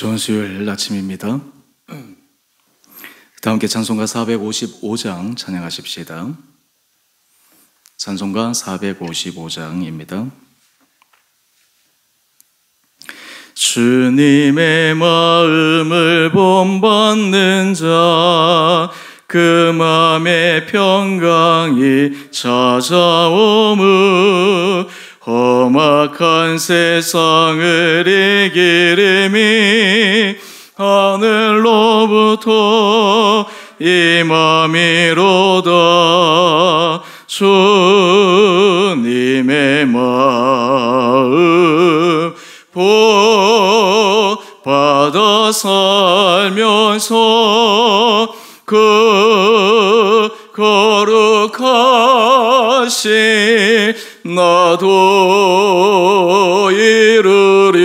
좋은 수요일 아침입니다. 다 함께 찬송가 455장 찬양하십시다. 찬송가 455장입니다. 주님의 마음을 본받는 자, 그 마음의 평강이 찾아오무 험악한 세상을 이기림이 하늘로부터 임함이로다. 주님의 마음 받아 살면서 그 거룩하신 나도 이르리.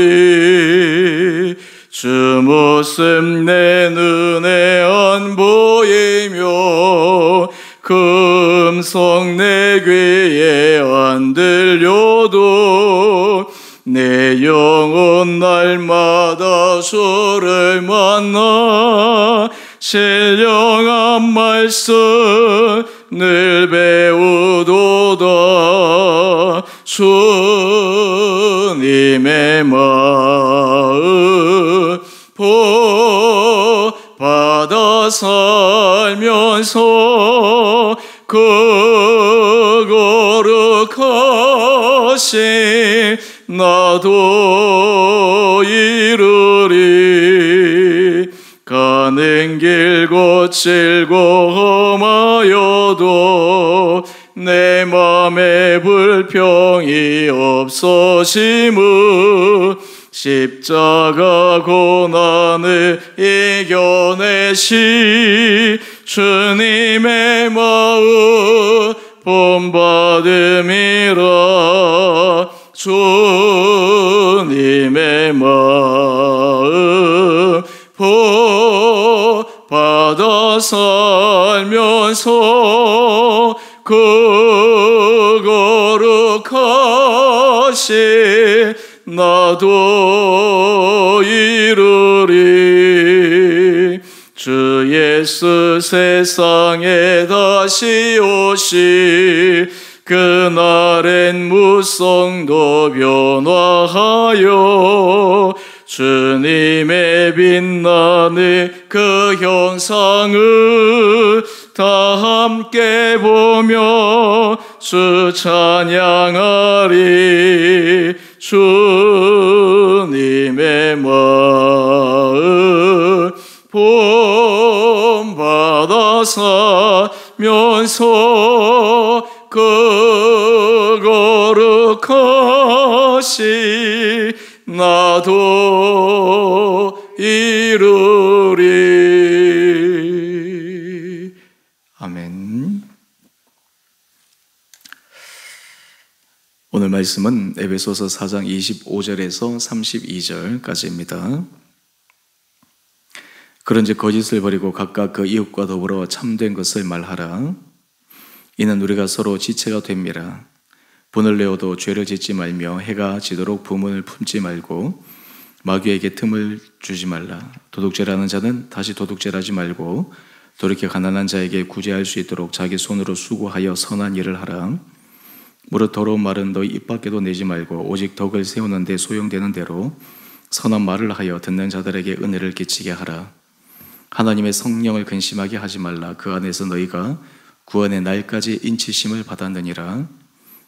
주 모습 내 눈에 안 보이며 그 음성 내 귀에 안 들려도 내 영혼 날마다 주를 만나 신령한 말씀을 배우도다. 주님의 마음 받아 살면서 그 거룩하신 나도 이르리. 가는 길 거칠고 험하여도 내 맘에 불평이 없어짐은 십자가 고난을 이겨내시 주님의 마음 본받음이라. 주님의 마음 받아 살면서 그 거룩하신 나도 이르리. 주 예수 세상에 다시 오시 그날엔 무성도 변화하여 주님의 빛나는 그 형상을 다 함께 보며 주 찬양하리. 주님의 마음 본받아 살면서 그 거룩하신 나도 이르리. 아멘. 오늘 말씀은 에베소서 4장 25절에서 32절까지입니다. 그런즉 거짓을 버리고 각각 그 이웃과 더불어 참된 것을 말하라. 이는 우리가 서로 지체가 됨이라. 분을 내어도 죄를 짓지 말며 해가 지도록 부문을 품지 말고 마귀에게 틈을 주지 말라. 도둑질하는 자는 다시 도둑질하지 말고 돌이켜 가난한 자에게 구제할 수 있도록 자기 손으로 수고하여 선한 일을 하라. 무릇 더러운 말은 너희 입 밖에도 내지 말고 오직 덕을 세우는 데 소용되는 대로 선한 말을 하여 듣는 자들에게 은혜를 끼치게 하라. 하나님의 성령을 근심하게 하지 말라. 그 안에서 너희가 구원의 날까지 인치심을 받았느니라.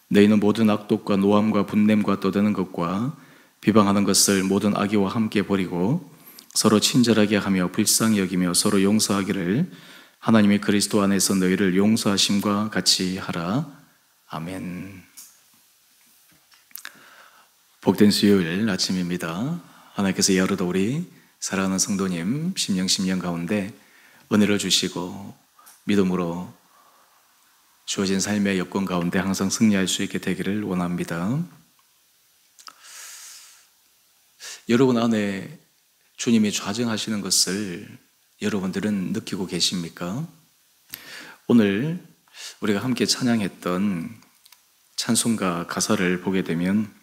너희는 모든 악독과 노함과 분냄과 떠드는 것과 비방하는 것을 모든 악의와 함께 버리고 서로 친절하게 하며 불쌍히 여기며 서로 용서하기를 하나님이 그리스도 안에서 너희를 용서하심과 같이 하라. 아멘. 복된 수요일 아침입니다. 하나님께서 이 하루도 우리 사랑하는 성도님 심령 가운데 은혜를 주시고 믿음으로 주어진 삶의 여건 가운데 항상 승리할 수 있게 되기를 원합니다. 여러분 안에 주님이 좌정하시는 것을 여러분들은 느끼고 계십니까? 오늘 우리가 함께 찬양했던 찬송가 가사를 보게 되면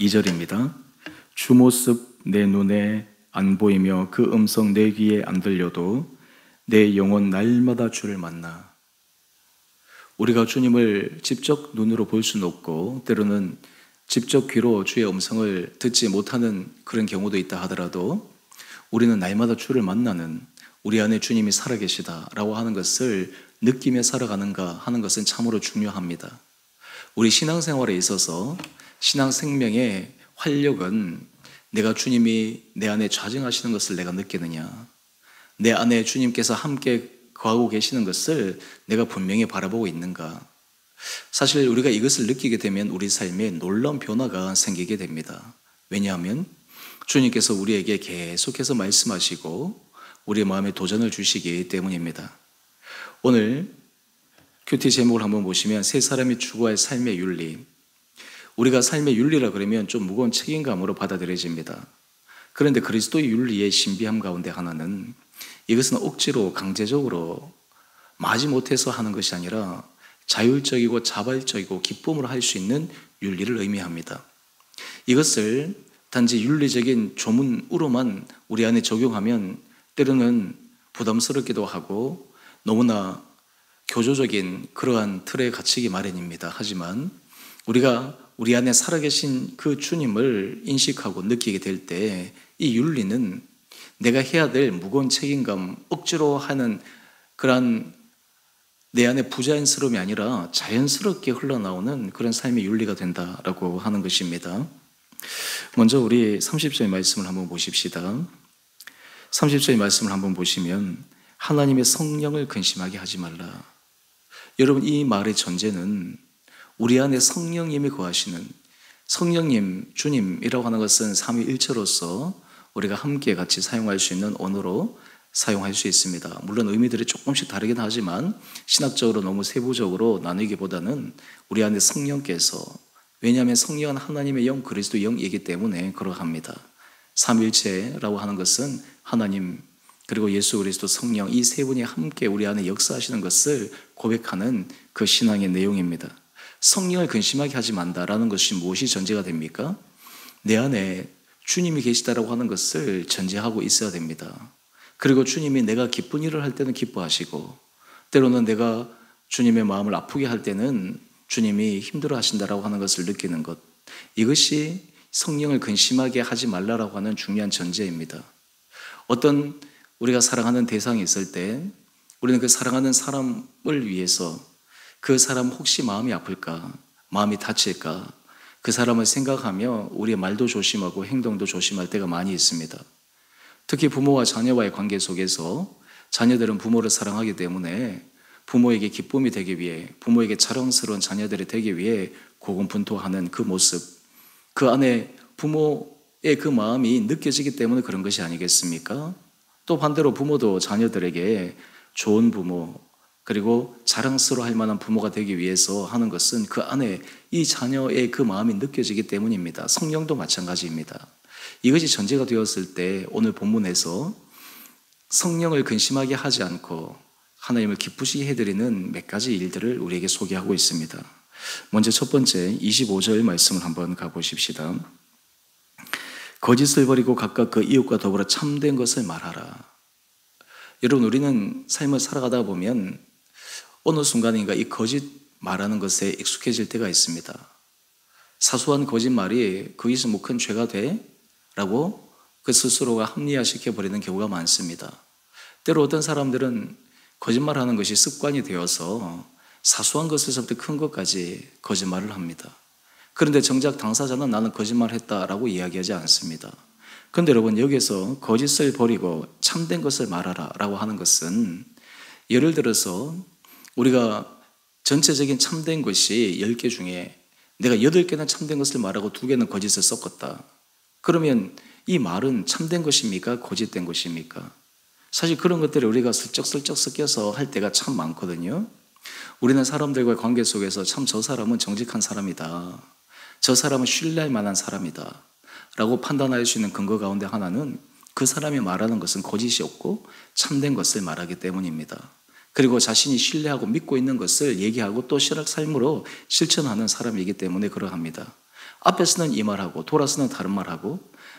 2절입니다. 주 모습 내 눈에 안 보이며 그 음성 내 귀에 안 들려도 내 영혼 날마다 주를 만나. 우리가 주님을 직접 눈으로 볼 수는 없고 때로는 직접 귀로 주의 음성을 듣지 못하는 그런 경우도 있다 하더라도 우리는 날마다 주를 만나는, 우리 안에 주님이 살아계시다라고 하는 것을 느끼며 살아가는가 하는 것은 참으로 중요합니다. 우리 신앙생활에 있어서 신앙 생명의 활력은 내가 주님이 내 안에 좌정하시는 것을 내가 느끼느냐, 내 안에 주님께서 함께 거하고 계시는 것을 내가 분명히 바라보고 있는가. 사실 우리가 이것을 느끼게 되면 우리 삶에 놀라운 변화가 생기게 됩니다. 왜냐하면 주님께서 우리에게 계속해서 말씀하시고 우리의 마음에 도전을 주시기 때문입니다. 오늘 큐티 제목을 한번 보시면 세 사람이 추구할 삶의 윤리. 우리가 삶의 윤리라 그러면 좀 무거운 책임감으로 받아들여집니다. 그런데 그리스도의 윤리의 신비함 가운데 하나는 이것은 억지로 강제적으로 마지못해서 하는 것이 아니라 자율적이고 자발적이고 기쁨으로 할 수 있는 윤리를 의미합니다. 이것을 단지 윤리적인 조문으로만 우리 안에 적용하면 때로는 부담스럽기도 하고 너무나 교조적인 그러한 틀에 갇히기 마련입니다. 하지만 우리가 우리 안에 살아계신 그 주님을 인식하고 느끼게 될 때 이 윤리는 내가 해야 될 무거운 책임감, 억지로 하는 그런 내 안에 부자연스러움이 아니라 자연스럽게 흘러나오는 그런 삶의 윤리가 된다라고 하는 것입니다. 먼저 우리 30절의 말씀을 한번 보십시다. 30절의 말씀을 한번 보시면 하나님의 성령을 근심하게 하지 말라. 여러분, 이 말의 전제는 우리 안에 성령님이 거하시는, 성령님, 주님이라고 하는 것은 삼위일체로서 우리가 함께 같이 사용할 수 있는 언어로 사용할 수 있습니다. 물론 의미들이 조금씩 다르긴 하지만 신학적으로 너무 세부적으로 나누기보다는 우리 안에 성령께서, 왜냐하면 성령은 하나님의 영, 그리스도 영이기 때문에 그러합니다. 삼위일체라고 하는 것은 하나님 그리고 예수 그리스도 성령, 이 세 분이 함께 우리 안에 역사하시는 것을 고백하는 그 신앙의 내용입니다. 성령을 근심하게 하지 말라라는 것이 무엇이 전제가 됩니까? 내 안에 주님이 계시다라고 하는 것을 전제하고 있어야 됩니다. 그리고 주님이 내가 기쁜 일을 할 때는 기뻐하시고 때로는 내가 주님의 마음을 아프게 할 때는 주님이 힘들어 하신다라고 하는 것을 느끼는 것, 이것이 성령을 근심하게 하지 말라라고 하는 중요한 전제입니다. 어떤 우리가 사랑하는 대상이 있을 때 우리는 그 사랑하는 사람을 위해서 그 사람 혹시 마음이 아플까, 마음이 다칠까, 그 사람을 생각하며 우리의 말도 조심하고 행동도 조심할 때가 많이 있습니다. 특히 부모와 자녀와의 관계 속에서 자녀들은 부모를 사랑하기 때문에 부모에게 기쁨이 되기 위해, 부모에게 자랑스러운 자녀들이 되기 위해 고군분투하는 그 모습, 그 안에 부모의 그 마음이 느껴지기 때문에 그런 것이 아니겠습니까? 또 반대로 부모도 자녀들에게 좋은 부모, 그리고 자랑스러워할 만한 부모가 되기 위해서 하는 것은 그 안에 이 자녀의 그 마음이 느껴지기 때문입니다. 성령도 마찬가지입니다. 이것이 전제가 되었을 때 오늘 본문에서 성령을 근심하게 하지 않고 하나님을 기쁘시게 해드리는 몇 가지 일들을 우리에게 소개하고 있습니다. 먼저 첫 번째 25절 말씀을 한번 가보십시다. 거짓을 버리고 각각 그 이웃과 더불어 참된 것을 말하라. 여러분, 우리는 삶을 살아가다 보면 어느 순간인가 이 거짓 말하는 것에 익숙해질 때가 있습니다. 사소한 거짓말이 거기서 뭐 큰 죄가 돼? 라고 그 스스로가 합리화시켜버리는 경우가 많습니다. 때로 어떤 사람들은 거짓말하는 것이 습관이 되어서 사소한 것에서부터 큰 것까지 거짓말을 합니다. 그런데 정작 당사자는 나는 거짓말했다라고 이야기하지 않습니다. 그런데 여러분, 여기서 거짓을 버리고 참된 것을 말하라 라고 하는 것은 예를 들어서 우리가 전체적인 참된 것이 10개 중에 내가 8개는 참된 것을 말하고 2개는 거짓을 섞었다. 그러면 이 말은 참된 것입니까? 거짓된 것입니까? 사실 그런 것들을 우리가 슬쩍슬쩍 섞여서 할 때가 참 많거든요. 우리는 사람들과의 관계 속에서 참 저 사람은 정직한 사람이다, 저 사람은 신뢰할 만한 사람이다 라고 판단할 수 있는 근거 가운데 하나는 그 사람이 말하는 것은 거짓이 없고 참된 것을 말하기 때문입니다. 그리고 자신이 신뢰하고 믿고 있는 것을 얘기하고 또 삶으로 실천하는 사람이기 때문에 그러합니다. 앞에서는 이 말하고 돌아서는 다른 말하고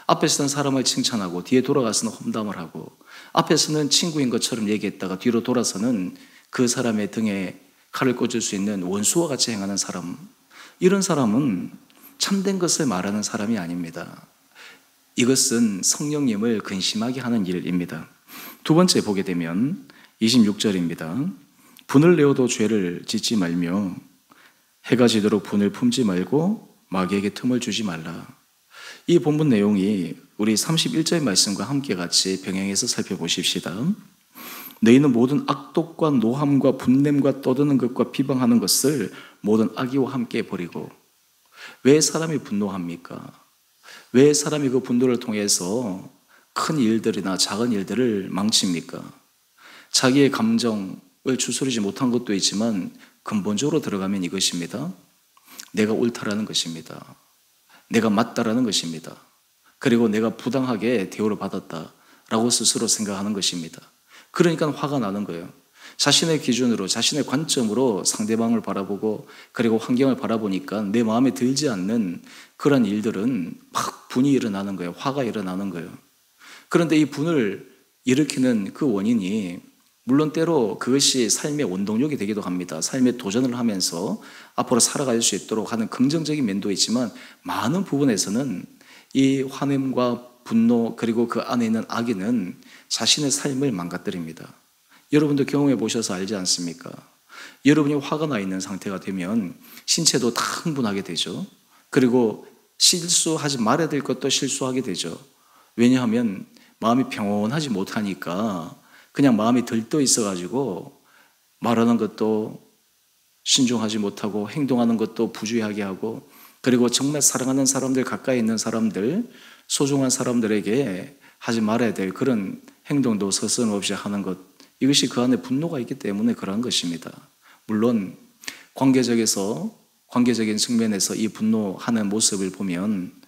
앞에서는 사람을 칭찬하고 뒤에 돌아가서는 험담을 하고, 앞에서는 친구인 것처럼 얘기했다가 뒤로 돌아서는 그 사람의 등에 칼을 꽂을 수 있는 원수와 같이 행하는 사람, 이런 사람은 참된 것을 말하는 사람이 아닙니다. 이것은 성령님을 근심하게 하는 일입니다. 두 번째 보게 되면 26절입니다. 분을 내어도 죄를 짓지 말며 해가 지도록 분을 품지 말고 마귀에게 틈을 주지 말라. 이 본문 내용이 우리 31절 말씀과 함께 같이 병행해서 살펴보십시다. 너희는 모든 악독과 노함과 분냄과 떠드는 것과 비방하는 것을 모든 악의와 함께 버리고. 왜 사람이 분노합니까? 왜 사람이 그 분노를 통해서 큰 일들이나 작은 일들을 망칩니까? 자기의 감정을 추스르지 못한 것도 있지만 근본적으로 들어가면 이것입니다. 내가 옳다라는 것입니다. 내가 맞다라는 것입니다. 그리고 내가 부당하게 대우를 받았다라고 스스로 생각하는 것입니다. 그러니까 화가 나는 거예요. 자신의 기준으로, 자신의 관점으로 상대방을 바라보고 그리고 환경을 바라보니까 내 마음에 들지 않는 그런 일들은 막 분이 일어나는 거예요. 화가 일어나는 거예요. 그런데 이 분을 일으키는 그 원인이 물론 때로 그것이 삶의 원동력이 되기도 합니다. 삶의 도전을 하면서 앞으로 살아갈 수 있도록 하는 긍정적인 면도 있지만 많은 부분에서는 이 화냄과 분노 그리고 그 안에 있는 악의는 자신의 삶을 망가뜨립니다. 여러분도 경험해 보셔서 알지 않습니까? 여러분이 화가 나 있는 상태가 되면 신체도 다 흥분하게 되죠. 그리고 실수하지 말아야 될 것도 실수하게 되죠. 왜냐하면 마음이 평온하지 못하니까 그냥 마음이 들떠 있어가지고 말하는 것도 신중하지 못하고 행동하는 것도 부주의하게 하고, 그리고 정말 사랑하는 사람들, 가까이 있는 사람들, 소중한 사람들에게 하지 말아야 될 그런 행동도 서슴없이 하는 것, 이것이 그 안에 분노가 있기 때문에 그러한 것입니다. 물론 관계적인 측면에서 이 분노하는 모습을 보면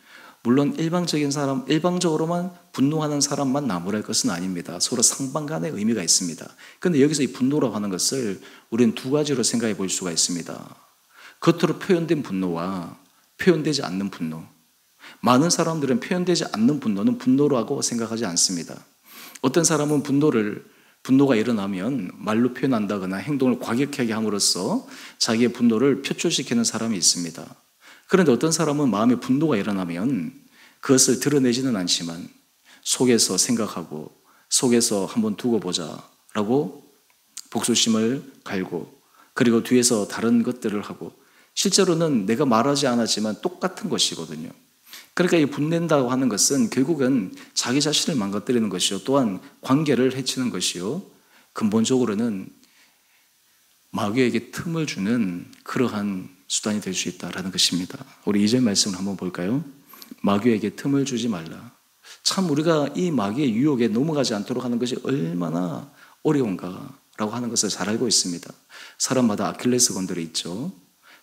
물론 일방적으로만 분노하는 사람만 나무랄 것은 아닙니다. 서로 상반간의 의미가 있습니다. 그런데 여기서 이 분노라고 하는 것을 우리는 두 가지로 생각해 볼 수가 있습니다. 겉으로 표현된 분노와 표현되지 않는 분노. 많은 사람들은 표현되지 않는 분노는 분노라고 생각하지 않습니다. 어떤 사람은 분노가 일어나면 말로 표현한다거나 행동을 과격하게 함으로써 자기의 분노를 표출시키는 사람이 있습니다. 그런데 어떤 사람은 마음에 분노가 일어나면 그것을 드러내지는 않지만 속에서 생각하고 속에서 한번 두고 보자라고 복수심을 갈고 그리고 뒤에서 다른 것들을 하고, 실제로는 내가 말하지 않았지만 똑같은 것이거든요. 그러니까 이 분낸다고 하는 것은 결국은 자기 자신을 망가뜨리는 것이요, 또한 관계를 해치는 것이요, 근본적으로는 마귀에게 틈을 주는 그러한 수단이 될 수 있다는 것입니다. 우리 2절 말씀을 한번 볼까요? 마귀에게 틈을 주지 말라. 참 우리가 이 마귀의 유혹에 넘어가지 않도록 하는 것이 얼마나 어려운가라고 하는 것을 잘 알고 있습니다. 사람마다 아킬레스건들이 있죠.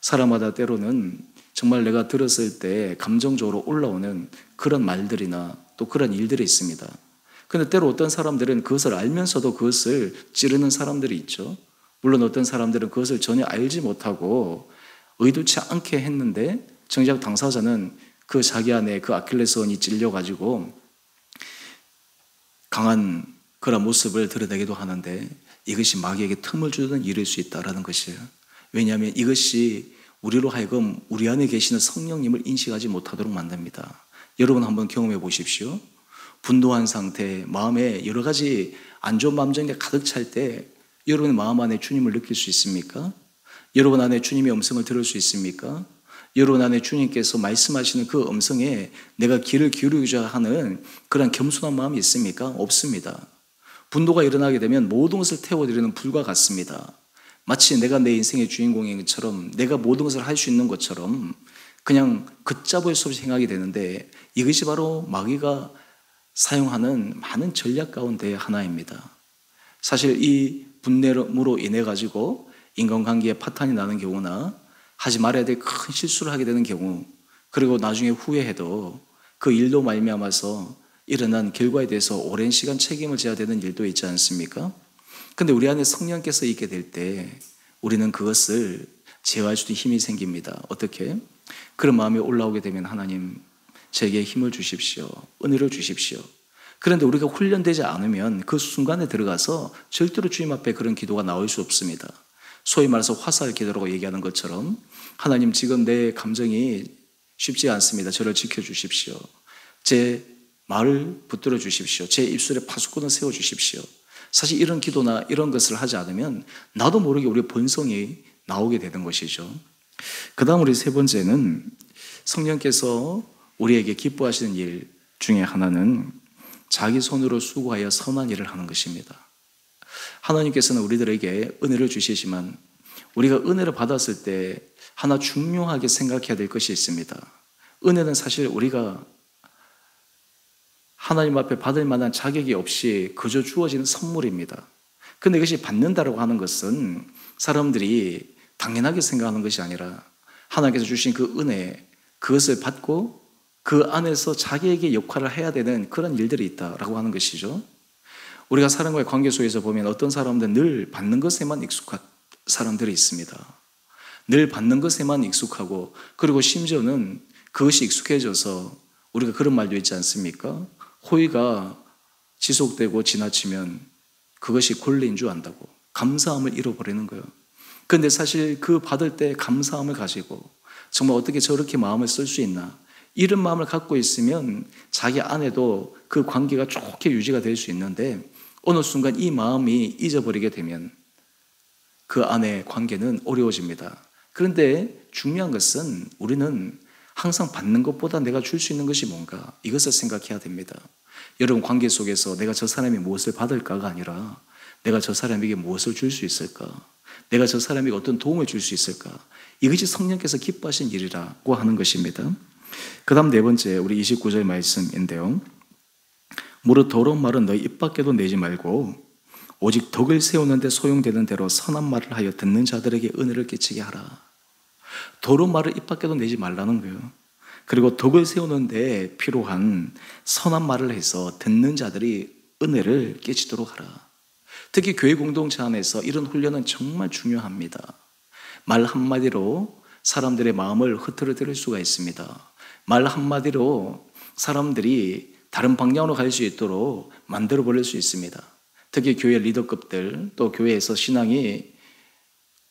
사람마다 때로는 정말 내가 들었을 때 감정적으로 올라오는 그런 말들이나 또 그런 일들이 있습니다. 그런데 때로 어떤 사람들은 그것을 알면서도 그것을 찌르는 사람들이 있죠. 물론 어떤 사람들은 그것을 전혀 알지 못하고 의도치 않게 했는데 정작 당사자는 그 자기 안에 그 아킬레스건이 찔려가지고 강한 그런 모습을 드러내기도 하는데, 이것이 마귀에게 틈을 주는 일일 수 있다는 것이에요. 왜냐하면 이것이 우리로 하여금 우리 안에 계시는 성령님을 인식하지 못하도록 만듭니다. 여러분 한번 경험해 보십시오. 분노한 상태, 마음에 여러 가지 안 좋은 감정이 가득 찰 때 여러분의 마음 안에 주님을 느낄 수 있습니까? 여러분 안에 주님의 음성을 들을 수 있습니까? 여러분 안에 주님께서 말씀하시는 그 음성에 내가 귀를 기울이고자 하는 그런 겸손한 마음이 있습니까? 없습니다. 분노가 일어나게 되면 모든 것을 태워드리는 불과 같습니다. 마치 내가 내 인생의 주인공인 것처럼, 내가 모든 것을 할 수 있는 것처럼 그냥 걷잡을 수 없이 행하게 되는데, 이것이 바로 마귀가 사용하는 많은 전략 가운데 하나입니다. 사실 이 분냄으로 인해 가지고 인간관계에 파탄이 나는 경우나 하지 말아야 될 큰 실수를 하게 되는 경우, 그리고 나중에 후회해도 그 일로 말미암아서 일어난 결과에 대해서 오랜 시간 책임을 져야 되는 일도 있지 않습니까? 그런데 우리 안에 성령께서 있게 될 때 우리는 그것을 제어할 수 있는 힘이 생깁니다. 어떻게? 그런 마음이 올라오게 되면 하나님, 제게 힘을 주십시오. 은혜를 주십시오. 그런데 우리가 훈련되지 않으면 그 순간에 들어가서 절대로 주님 앞에 그런 기도가 나올 수 없습니다. 소위 말해서 화살 기도라고 얘기하는 것처럼 하나님 지금 내 감정이 쉽지 않습니다. 저를 지켜주십시오. 제 말을 붙들어 주십시오. 제 입술에 파수꾼을 세워주십시오. 사실 이런 기도나 이런 것을 하지 않으면 나도 모르게 우리의 본성이 나오게 되는 것이죠. 그 다음 우리 세 번째는 성령께서 우리에게 기뻐하시는 일 중에 하나는 자기 손으로 수고하여 선한 일을 하는 것입니다. 하나님께서는 우리들에게 은혜를 주시지만 우리가 은혜를 받았을 때 하나 중요하게 생각해야 될 것이 있습니다. 은혜는 사실 우리가 하나님 앞에 받을 만한 자격이 없이 그저 주어지는 선물입니다. 그런데 이것이 받는다라고 하는 것은 사람들이 당연하게 생각하는 것이 아니라 하나님께서 주신 그 은혜, 그것을 받고 그 안에서 자기에게 역할을 해야 되는 그런 일들이 있다라고 하는 것이죠. 우리가 사람과의 관계 속에서 보면 어떤 사람들은 늘 받는 것에만 익숙한 사람들이 있습니다. 늘 받는 것에만 익숙하고 그리고 심지어는 그것이 익숙해져서 우리가 그런 말도 있지 않습니까? 호의가 지속되고 지나치면 그것이 권리인 줄 안다고 감사함을 잃어버리는 거예요. 그런데 사실 그 받을 때 감사함을 가지고 정말 어떻게 저렇게 마음을 쓸 수 있나 이런 마음을 갖고 있으면 자기 안에도 그 관계가 좋게 유지가 될 수 있는데 어느 순간 이 마음이 잊어버리게 되면 그 안에 관계는 어려워집니다. 그런데 중요한 것은 우리는 항상 받는 것보다 내가 줄 수 있는 것이 뭔가 이것을 생각해야 됩니다. 여러분 관계 속에서 내가 저 사람이 무엇을 받을까가 아니라 내가 저 사람에게 무엇을 줄 수 있을까? 내가 저 사람에게 어떤 도움을 줄 수 있을까? 이것이 성령께서 기뻐하신 일이라고 하는 것입니다. 그 다음 네 번째 우리 29절 말씀인데요. 무릇 더러운 말은 너희 입 밖에도 내지 말고 오직 덕을 세우는 데 소용되는 대로 선한 말을 하여 듣는 자들에게 은혜를 끼치게 하라. 더러운 말을 입 밖에도 내지 말라는 거예요. 그리고 덕을 세우는 데 필요한 선한 말을 해서 듣는 자들이 은혜를 끼치도록 하라. 특히 교회 공동체 안에서 이런 훈련은 정말 중요합니다. 말 한마디로 사람들의 마음을 흐트러뜨릴 수가 있습니다. 말 한마디로 사람들이 다른 방향으로 갈 수 있도록 만들어 버릴 수 있습니다. 특히 교회 리더급들 또 교회에서 신앙이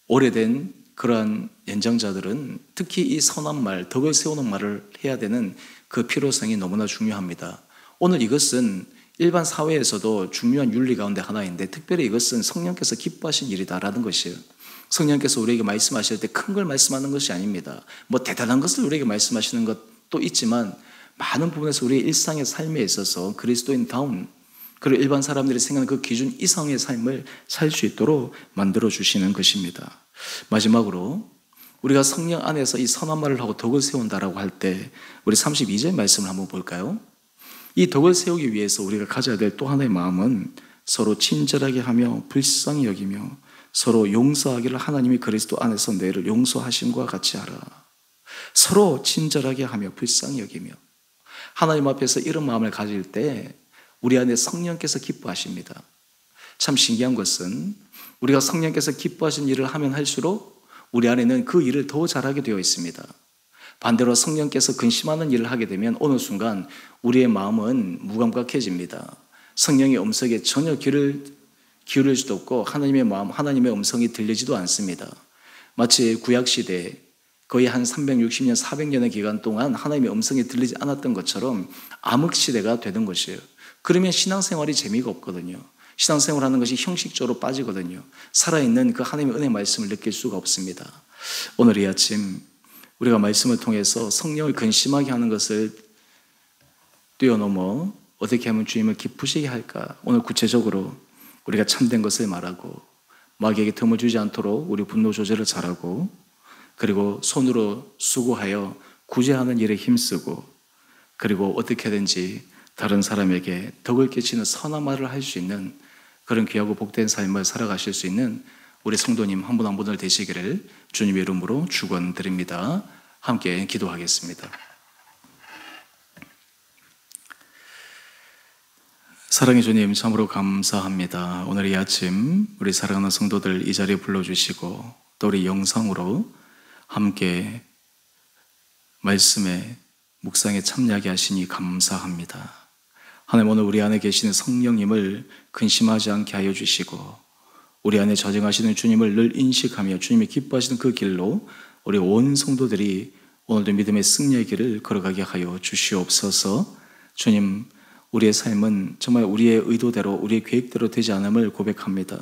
오래된 그러한 연장자들은 특히 이 선한 말, 덕을 세우는 말을 해야 되는 그 필요성이 너무나 중요합니다. 오늘 이것은 일반 사회에서도 중요한 윤리 가운데 하나인데 특별히 이것은 성령께서 기뻐하신 일이다라는 것이에요. 성령께서 우리에게 말씀하실 때 큰 걸 말씀하는 것이 아닙니다. 뭐 대단한 것을 우리에게 말씀하시는 것도 있지만 많은 부분에서 우리의 일상의 삶에 있어서 그리스도인다운 그리고 일반 사람들이 생각하는 그 기준 이상의 삶을 살 수 있도록 만들어 주시는 것입니다. 마지막으로 우리가 성령 안에서 이 선한 말을 하고 덕을 세운다라고 할 때 우리 32절 말씀을 한번 볼까요? 이 덕을 세우기 위해서 우리가 가져야 될 또 하나의 마음은 서로 친절하게 하며 불쌍히 여기며 서로 용서하기를 하나님이 그리스도 안에서 너희를 용서하심과 같이 하라. 서로 친절하게 하며 불쌍히 여기며 하나님 앞에서 이런 마음을 가질 때 우리 안에 성령께서 기뻐하십니다. 참 신기한 것은 우리가 성령께서 기뻐하신 일을 하면 할수록 우리 안에는 그 일을 더 잘하게 되어 있습니다. 반대로 성령께서 근심하는 일을 하게 되면 어느 순간 우리의 마음은 무감각해집니다. 성령의 음성에 전혀 귀를 기울일 수도 없고 하나님의 마음, 하나님의 음성이 들리지도 않습니다. 마치 구약시대 거의 한 360년, 400년의 기간 동안 하나님의 음성이 들리지 않았던 것처럼 암흑시대가 되는 것이에요. 그러면 신앙생활이 재미가 없거든요. 신앙생활하는 것이 형식적으로 빠지거든요. 살아있는 그 하나님의 은혜 말씀을 느낄 수가 없습니다. 오늘 이 아침 우리가 말씀을 통해서 성령을 근심하게 하는 것을 뛰어넘어 어떻게 하면 주님을 기쁘시게 할까? 오늘 구체적으로 우리가 참된 것을 말하고 마귀에게 틈을 주지 않도록 우리 분노 조절을 잘하고 그리고 손으로 수고하여 구제하는 일에 힘쓰고 그리고 어떻게든지 다른 사람에게 덕을 끼치는 선한 말을 할 수 있는 그런 귀하고 복된 삶을 살아가실 수 있는 우리 성도님 한 분 한 분을 되시기를 주님의 이름으로 축원드립니다. 함께 기도하겠습니다. 사랑의 주님 참으로 감사합니다. 오늘 이 아침 우리 사랑하는 성도들 이 자리에 불러주시고 또 우리 영상으로 함께 말씀에 묵상에 참여하게 하시니 감사합니다. 하나님, 오늘 우리 안에 계시는 성령님을 근심하지 않게 하여 주시고 우리 안에 저정하시는 주님을 늘 인식하며 주님이 기뻐하시는 그 길로 우리 온 성도들이 오늘도 믿음의 승리의 길을 걸어가게 하여 주시옵소서. 주님, 우리의 삶은 정말 우리의 의도대로 우리의 계획대로 되지 않음을 고백합니다.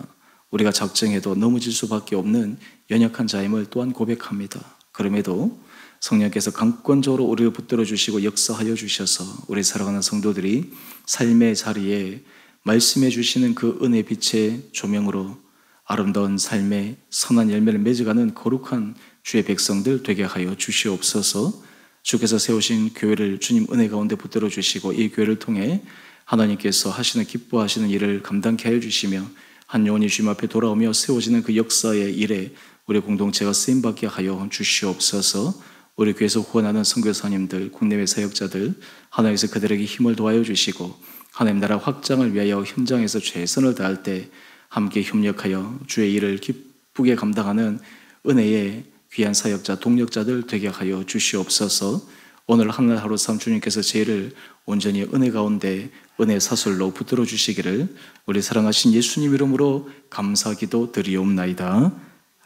우리가 작정해도 넘어질 수밖에 없는 연약한 자임을 또한 고백합니다. 그럼에도 성령께서 강권적으로 우리를 붙들어 주시고 역사하여 주셔서 우리 사랑하는 성도들이 삶의 자리에 말씀해 주시는 그 은혜 빛의 조명으로 아름다운 삶의 선한 열매를 맺어가는 거룩한 주의 백성들 되게 하여 주시옵소서. 주께서 세우신 교회를 주님 은혜 가운데 붙들어 주시고 이 교회를 통해 하나님께서 하시는 기뻐하시는 일을 감당케 하여 주시며 한 영혼이 주님 앞에 돌아오며 세워지는 그 역사의 일에 우리 공동체가 쓰임받게 하여 주시옵소서. 우리 교회에서 후원하는 선교사님들, 국내외 사역자들 하나님께서 그들에게 힘을 도와여 주시고 하나님 나라 확장을 위하여 현장에서 최선을 다할 때 함께 협력하여 주의 일을 기쁘게 감당하는 은혜의 귀한 사역자, 동력자들 되게 하여 주시옵소서. 오늘 하루 삶 주님께서 저희를 온전히 은혜 가운데 은혜 사슬로 붙들어 주시기를 우리 사랑하신 예수님 이름으로 감사기도 드리옵나이다.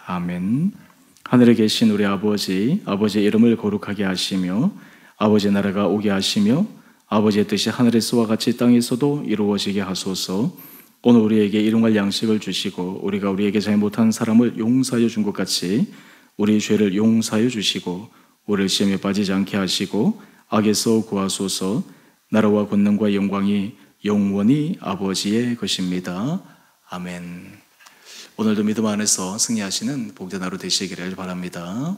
아멘. 하늘에 계신 우리 아버지의 이름을 거룩하게 하시며 아버지의 나라가 오게 하시며 아버지의 뜻이 하늘에서와 같이 땅에서도 이루어지게 하소서. 오늘 우리에게 일용할 양식을 주시고 우리가 우리에게 잘못한 사람을 용서하여 준 것 같이 우리 죄를 용서하여 주시고 우리를 시험에 빠지지 않게 하시고 악에서 구하소서. 나라와 권능과 영광이 영원히 아버지의 것입니다. 아멘. 오늘도 믿음 안에서 승리하시는 복된 하루 되시기를 바랍니다.